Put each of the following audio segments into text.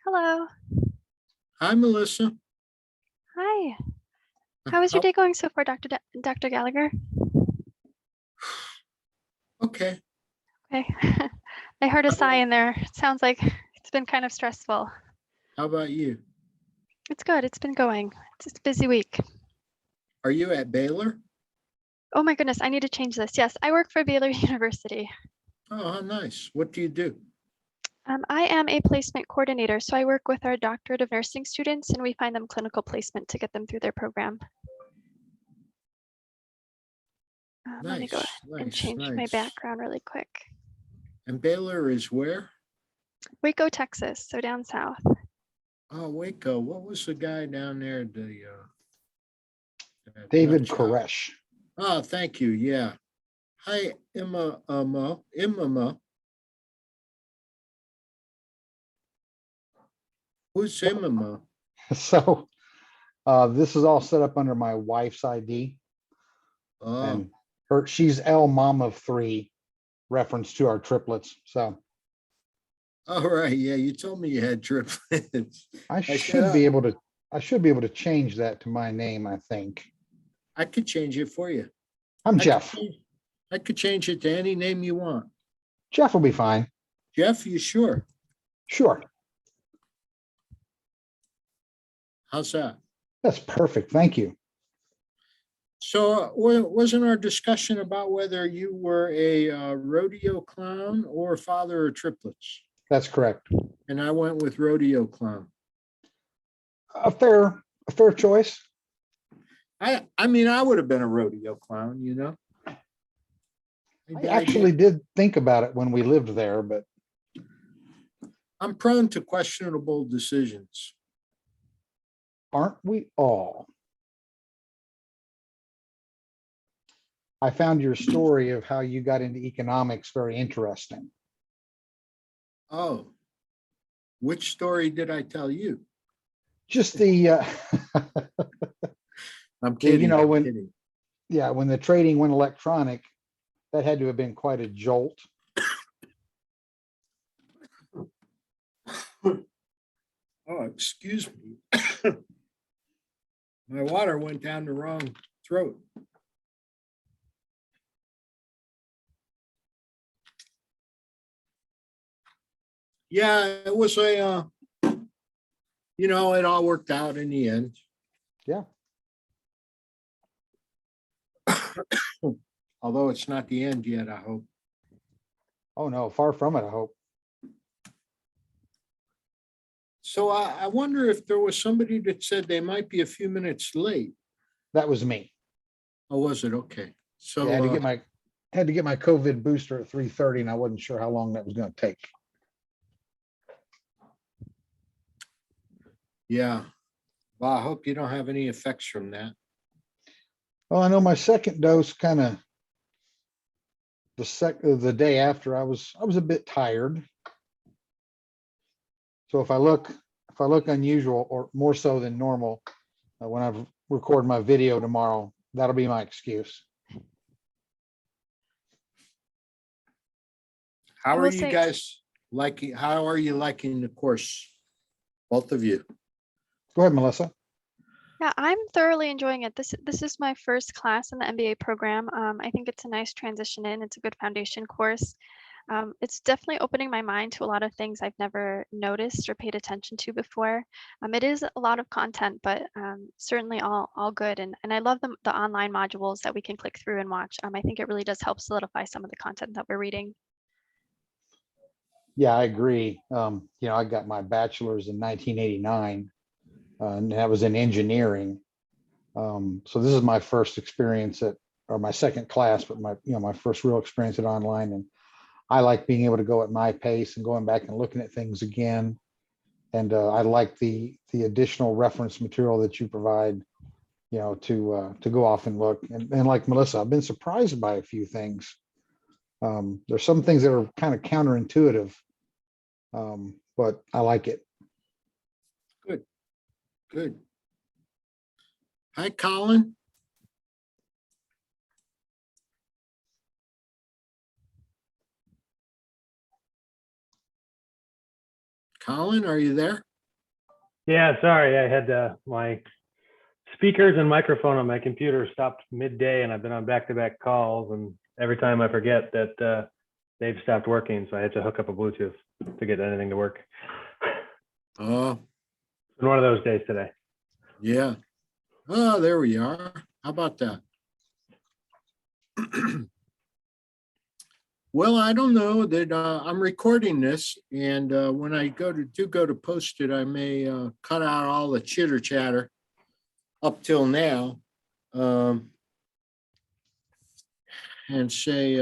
Hello. Hi, Melissa. Hi. How is your How- day going so far, Dr. Gallagher? Okay. Okay. I heard a sigh in there. It sounds like it's been kind of stressful. How about you? It's good. It's been going. It's just a busy week. Are you at Baylor? Oh my goodness, I need to change this. Yes, I work for Baylor University. Oh, how nice. What do you do? I am a placement coordinator, so I work with our doctorate of nursing students and we find them clinical placement to get them through their program. Let me go Nice, and nice, change my nice. background really quick. And Baylor is where? Waco, Texas, so down south. Oh, Waco. What was the guy down there? That nut David job? Koresh. Oh, thank you. Yeah. Hi, Emma. Who's Emma? So this is all set up under my wife's ID, Oh, and she's L mom of three, reference to our triplets. So all right. Yeah, you told me you had triplets. I said, should be able to change that to my name, I think. I could change it for you. I'm I Jeff. I could change it to any name you want. Jeff will be fine. Jeff, you sure? Sure. How's that? That's perfect. Thank you. So wasn't our discussion about whether you were a rodeo clown or father of triplets? That's correct. And I went with rodeo clown. A fair choice. I mean, I would have been a rodeo clown, you know. I actually did think about it when we lived there, but I'm prone to questionable decisions. aren't we all? I found your story of how you got into economics very interesting. Oh, which story did I tell you? Just the I'm kidding. you know, I'm when kidding. when the trading went electronic, that had to have been quite a jolt. Oh, excuse me. My water went down the wrong throat. Yeah, it was it all worked out in the end. Yeah. Although it's not the end yet, I hope. Oh no, far from it, I hope. So I wonder if there was somebody that said they might be a few minutes late. That was me. Oh, was it? Okay. So Yeah, I had to get my COVID booster at 3:30, and I wasn't sure how long that was going to take. yeah. Well, I hope you don't have any effects from that. Well, I know my second dose kind of the day after I was a bit tired. So if I look unusual or more so than normal when I record my video tomorrow, that'll be my excuse. How are you guys liking? How are you liking the course? Both of you. Go ahead, Melissa. Yeah, I'm thoroughly enjoying it. This is my first class in the MBA program. I think it's a nice transition in. It's a good foundation course. It's definitely opening my mind to a lot of things I've never noticed or paid attention to before. It is a lot of content, but certainly all good. And I love the online modules that we can click through and watch. I think it really does help solidify some of the content that we're reading. Yeah, I agree. I got my bachelor's in 1989, and that was in engineering. So this is my first experience or my second class, but my first real experience at online. And I like being able to go at my pace and going back and looking at things again. And I like the additional reference material that you provide, to go off and look. And like Melissa, I've been surprised by a few things. There's some things that are kind of counterintuitive, but I like it. Good. Hi, Colin. Colin, are you there? Yeah, sorry. I had my speakers and microphone on my computer stopped midday, and I've been on back-to-back calls. And every time I forget that they've stopped working, so I had to hook up a Bluetooth to get anything to work. Oh, It's been one of those days today. yeah. Oh, there we are. How about that? Well, I don't know that I'm recording this, and when I go to post it, I may cut out all the chitter chatter up till now, and say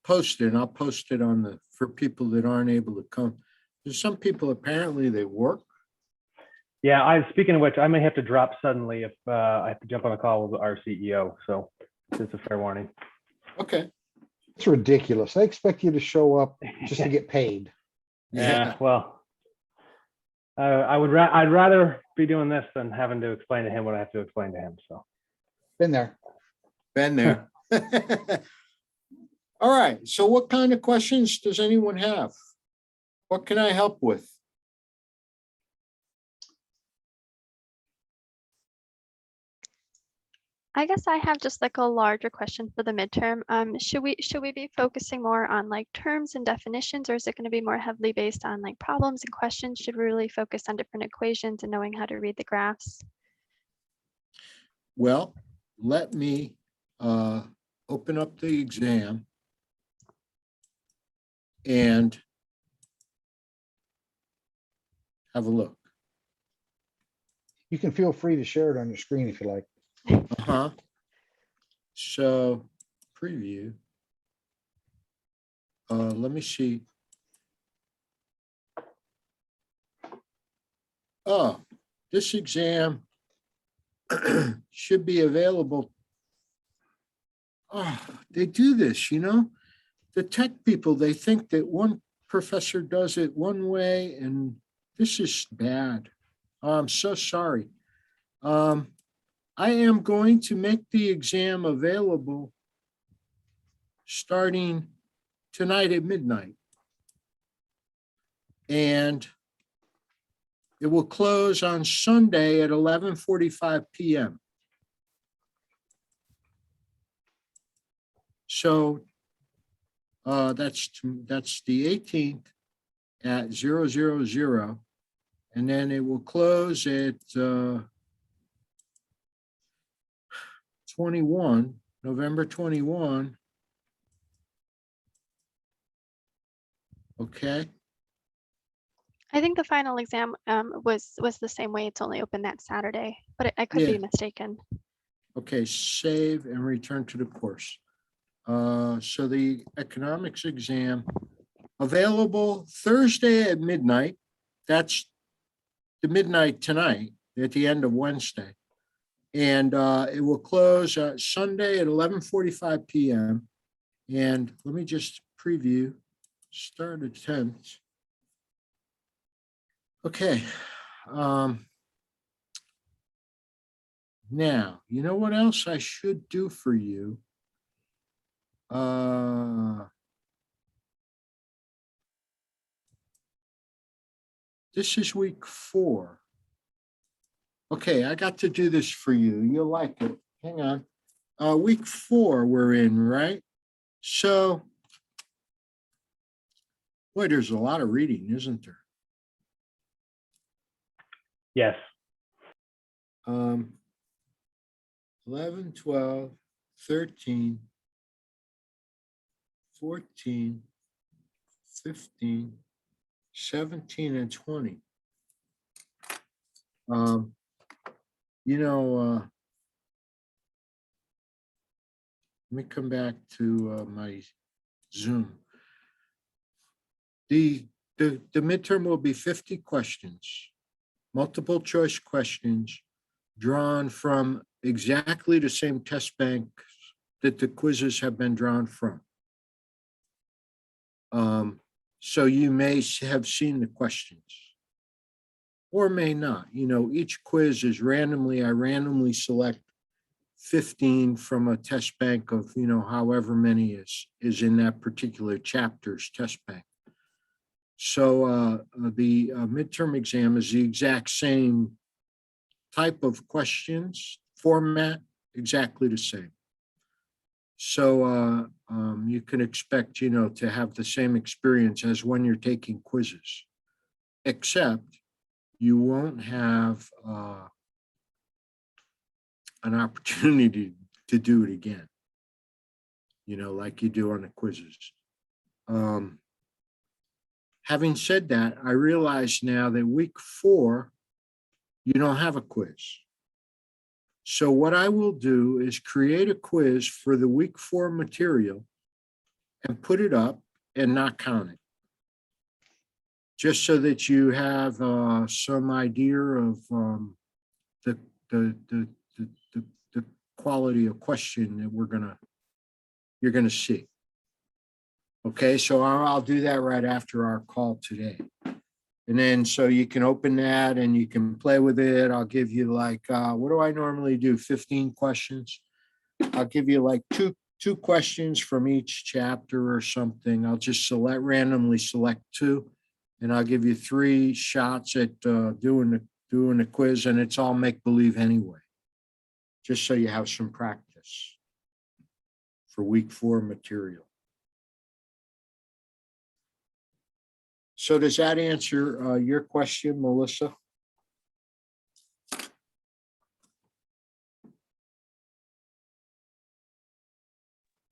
post it. And I'll post it on for people that aren't able to come. There's some people apparently they work. Yeah, speaking of which, I may have to drop suddenly if I have to jump on a call with our CEO. So it's a fair warning. Okay. It's ridiculous. They expect you to show up just to get paid. Yeah. Well, I'd rather be doing this than having to explain to him what I have to explain to him. So Been there. Been there. All right. So what kind of questions does anyone have? What can I help with? I guess I have just like a larger question for the midterm. Should we be focusing more on like terms and definitions, or is it going to be more heavily based on like problems and questions? Should we really focus on different equations and knowing how to read the graphs? Well, let me open up the exam and have a look. You can feel free to share it on your screen if you like. Uh-huh. So preview. Let me see. Oh, this exam should be available. Oh, they do this, you know? The tech people, they think that one professor does it one way, and this is bad. I'm so sorry. I am going to make the exam available starting tonight at midnight. And it will close on Sunday at 11:45 p.m. So that's the 18th at 0:00, and then it will close at 21, November 21. Okay. I think the final exam was the same way. It's only open that Saturday, but I could Yeah. be mistaken. Okay, save and return to the course. So the economics exam available Thursday at midnight. That's the midnight tonight at the end of Wednesday. And it will close Sunday at 11:45 p.m. And let me just preview, start at 10. Okay. Now, you know what else I should do for you? This is week 4. Okay, I got to do this for you. You'll like it. Hang on. Week 4 we're in, right? So, boy, there's a lot of reading, isn't there? yes. 11, 12, 13, 14, 15, 17, and 20. Let me come back to my Zoom. The midterm will be 50 questions, multiple choice questions drawn from exactly the same test bank that the quizzes have been drawn from. So you may have seen the questions or may not. You know, each quiz is randomly, I randomly select 15 from a test bank of, you know, however many is in that particular chapter's test bank. So the midterm exam is the exact same type of questions, format, exactly the same. So you can expect, to have the same experience as when you're taking quizzes, except you won't have an opportunity to do it again, like you do on the quizzes. Having said that, I realize now that week 4, you don't have a quiz. So what I will do is create a quiz for the week 4 material and put it up and not count it. Just so that you have some idea of the quality of question that you're gonna see. Okay, so I'll do that right after our call today. And then so you can open that and you can play with it. I'll give you like, what do I normally do? 15 questions. I'll give you like two questions from each chapter or something. I'll just randomly select 2, and I'll give you 3 shots at doing the quiz, and it's all make believe anyway, just so you have some practice for week 4 material. So does that answer your question, Melissa?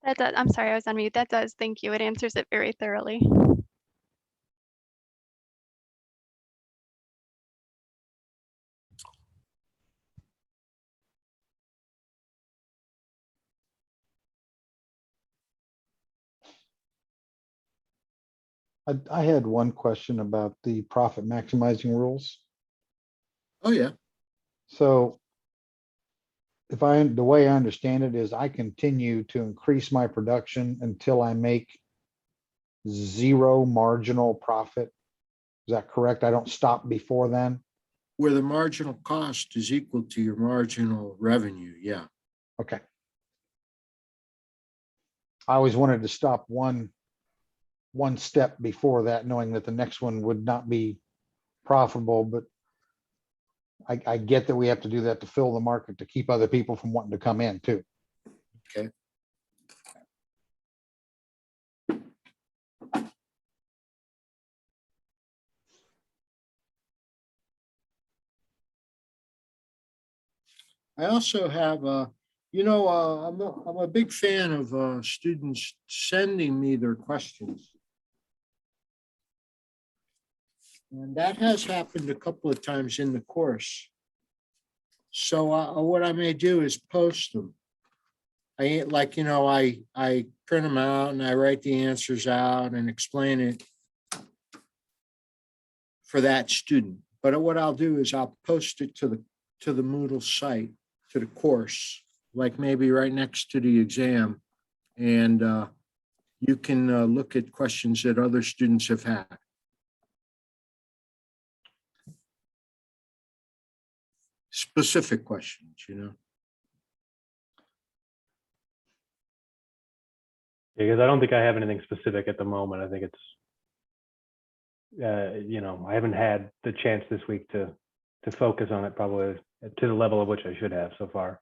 That does, I'm sorry, I was on mute. That does, thank you. It answers it very thoroughly. I had one question about the profit maximizing rules. Oh, yeah. So the way I understand it is I continue to increase my production until I make 0 marginal profit. Is that correct? I don't stop before then? Where the marginal cost is equal to your marginal revenue, yeah. Okay. I always wanted to stop one step before that, knowing that the next one would not be profitable, but I get that we have to do that to fill the market, to keep other people from wanting to come in too. Okay. I also have, I'm a big fan of students sending me their questions. And that has happened a couple of times in the course. So what I may do is post them. I print them out and I write the answers out and explain it for that student. But what I'll do is I'll post it to the Moodle site, to the course, like maybe right next to the exam. And you can look at questions that other students have had. Specific questions, Because I don't think I have anything specific at the moment. I think it's, I haven't had the chance this week to focus on it probably to the level of which I should have so far.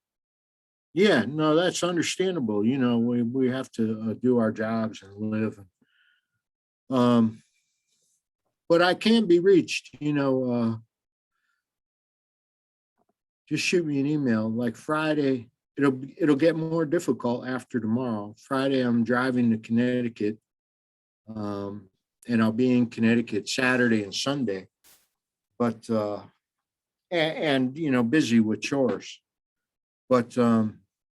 Yeah, no, that's understandable. We have to do our jobs and live. But I can be reached, just shoot me an email. Like Friday, it'll get more difficult after tomorrow. Friday, I'm driving to Connecticut, and I'll be in Connecticut Saturday and Sunday. But busy with chores. But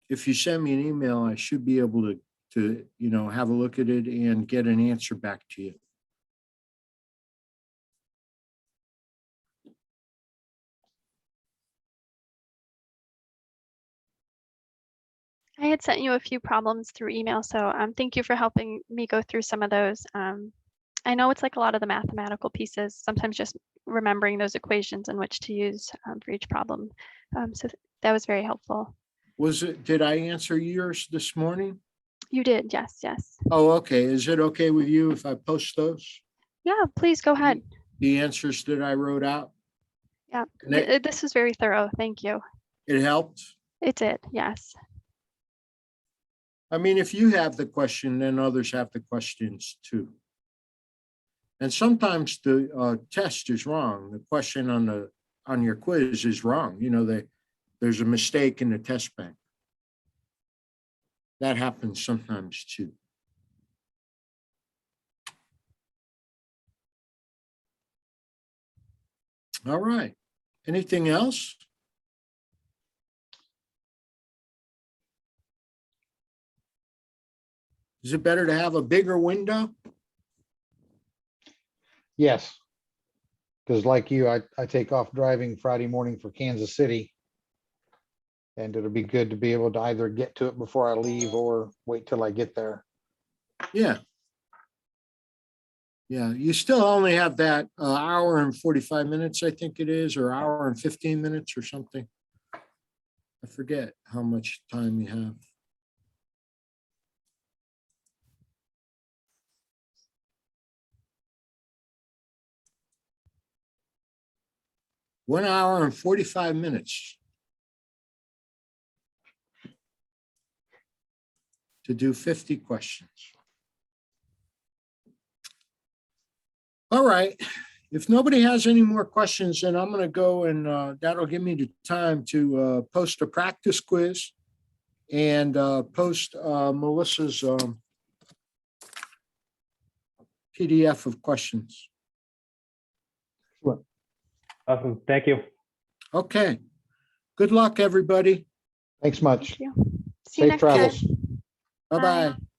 if you send me an email, I should be able to have a look at it and get an answer back to you. I had sent you a few problems through email, so thank you for helping me go through some of those. I know it's like a lot of the mathematical pieces, sometimes just remembering those equations and which to use for each problem. So that was very helpful. Did I answer yours this morning? You did, yes, yes. Oh, okay. Is it okay with you if I post those? Yeah, please go ahead. The answers that I wrote out? Yeah, And it, this was very thorough. Thank you. it helped? It did. Yes. I mean, if you have the question, then others have the questions too. And sometimes the test is wrong. The question on your quiz is wrong. You know, there's a mistake in the test bank. That happens sometimes too. All right. Anything else? Is it better to have a bigger window? Yes. Because like you, I take off driving Friday morning for Kansas City. And it'll be good to be able to either get to it before I leave or wait till I get there. Yeah. Yeah, you still only have that hour and 45 minutes, I think it is, or hour and 15 minutes or something. I forget how much time you have. One hour and 45 minutes to do 50 questions. All right. If nobody has any more questions, then I'm going to go and that'll give me the time to post a practice quiz and post Melissa's PDF of questions. Awesome. Thank you. Okay. Good luck, everybody. Thanks much. Thank you. See you Safe next time. travels. Bye-bye.